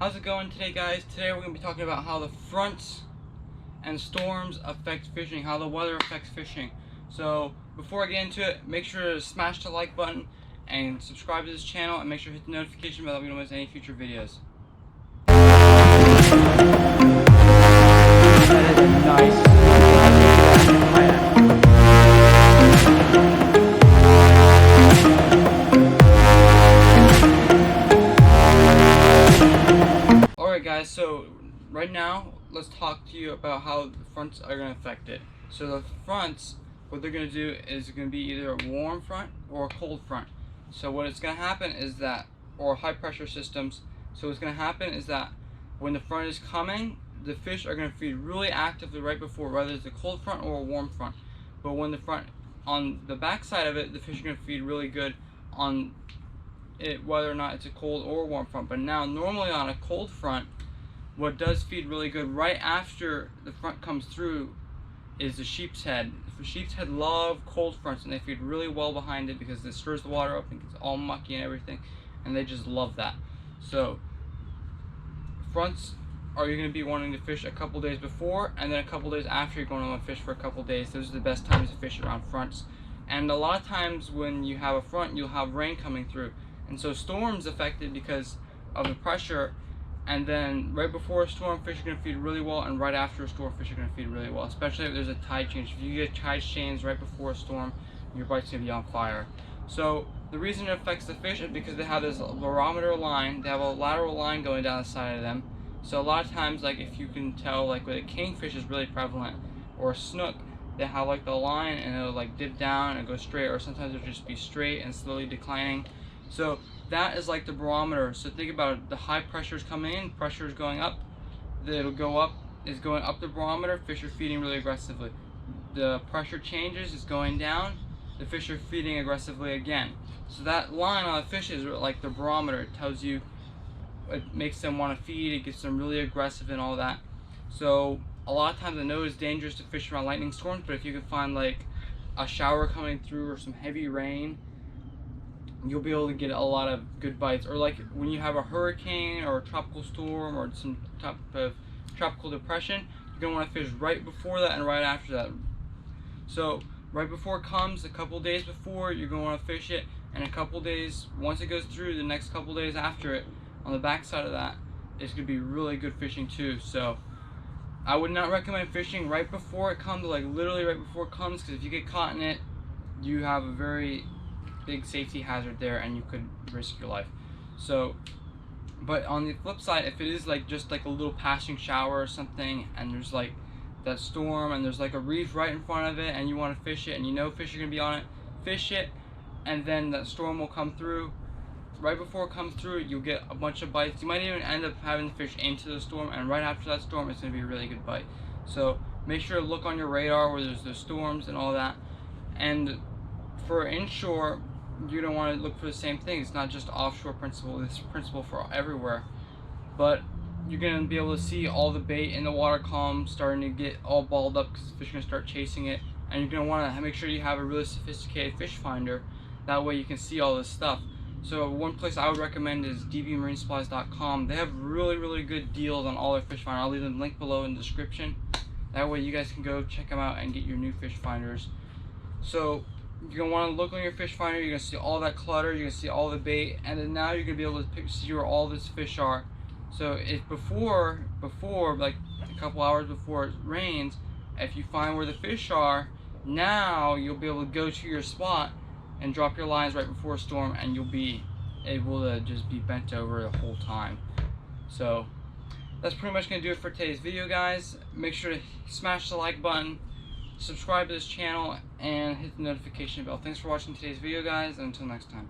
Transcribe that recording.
How's it going today, guys? Today we're going to be talking about how the fronts and storms affect fishing, how the weather affects fishing. So before I get into it, make sure to smash the like button and subscribe to this channel, and make sure to hit the notification bell so you don't miss any future videos. That is a nice Alright guys, so right now let's talk to you about how the fronts are going to affect it. So the fronts, what they're going to do is going to be either a warm front or a cold front. So what it's going to happen is that, or high pressure systems, so what's going to happen is that when the front is coming, the fish are going to feed really actively right before, whether it's a cold front or a warm front. But when the front, on the back side of it, the fish are going to feed really good on it, whether or not it's a cold or warm front. But now normally on a cold front, what does feed really good right after the front comes through is the sheepshead. The sheepshead love cold fronts, and they feed really well behind it because it stirs the water up and gets all mucky and everything, and they just love that. So fronts are you going to be wanting to fish a couple days before, and then a couple days after you're going to want to fish for a couple days. Those are the best times to fish around fronts. And a lot of times when you have a front, you'll have rain coming through, and so storms affect it because of the pressure. And then right before a storm, fish are going to feed really well, and right after a storm, fish are going to feed really well, especially if there's a tide change. If you get tide change right before a storm, your bite's going to be on fire. So the reason it affects the fish is because they have this barometer line. They have a lateral line going down the side of them. So a lot of times, like if you can tell, like with a kingfish is really prevalent, or a snook, they have like the line and it'll like dip down and go straight, or sometimes it'll just be straight and slowly declining. So that is like the barometer. So think about it, the high pressure is coming in, pressure is going up, it'll go up, is going up the barometer, fish are feeding really aggressively. The pressure changes, it's going down, the fish are feeding aggressively again. So that line on the fish is like the barometer. It tells you, it makes them want to feed, it gets them really aggressive and all that. So a lot of times I know it's dangerous to fish around lightning storms, but if you can find like a shower coming through or some heavy rain, you'll be able to get a lot of good bites. Or like when you have a hurricane or a tropical storm or some type of tropical depression, you're going to want to fish right before that and right after that. So right before it comes, a couple days before, you're going to want to fish it, and a couple days, once it goes through, the next couple days after it, on the back side of that, it's going to be really good fishing too. So I would not recommend fishing right before it comes, like literally right before it comes, because if you get caught in it, you have a very big safety hazard there and you could risk your life. So, but on the flip side, if it is like just like a little passing shower or something, and there's like that storm and there's like a reef right in front of it, and you want to fish it and you know fish are going to be on it, fish it, and then that storm will come through. Right before it comes through, you'll get a bunch of bites. You might even end up having to fish into the storm, and right after that storm, it's going to be a really good bite. So make sure to look on your radar where there's the storms and all that. And for inshore, you don't want to look for the same thing. It's not just offshore principle, it's principle for everywhere. But you're going to be able to see all the bait in the water column starting to get all balled up because the fish are going to start chasing it. And you're going to want to make sure you have a really sophisticated fish finder. That way you can see all this stuff. So one place I would recommend is dbmarinesupplies.com. They have really good deals on all their fish finder. I'll leave the link below in the description. That way you guys can go check them out and get your new fish finders. So you're going to want to look on your fish finder. You're going to see all that clutter, you're going to see all the bait, and then now you're going to be able to see where all these fish are. So if before like a couple hours before it rains, if you find where the fish are, now you'll be able to go to your spot and drop your lines right before a storm, and you'll be able to just be bent over the whole time. So that's pretty much going to do it for today's video, guys. Make sure to smash the like button, subscribe to this channel, and hit the notification bell. Thanks for watching today's video, guys, and until next time.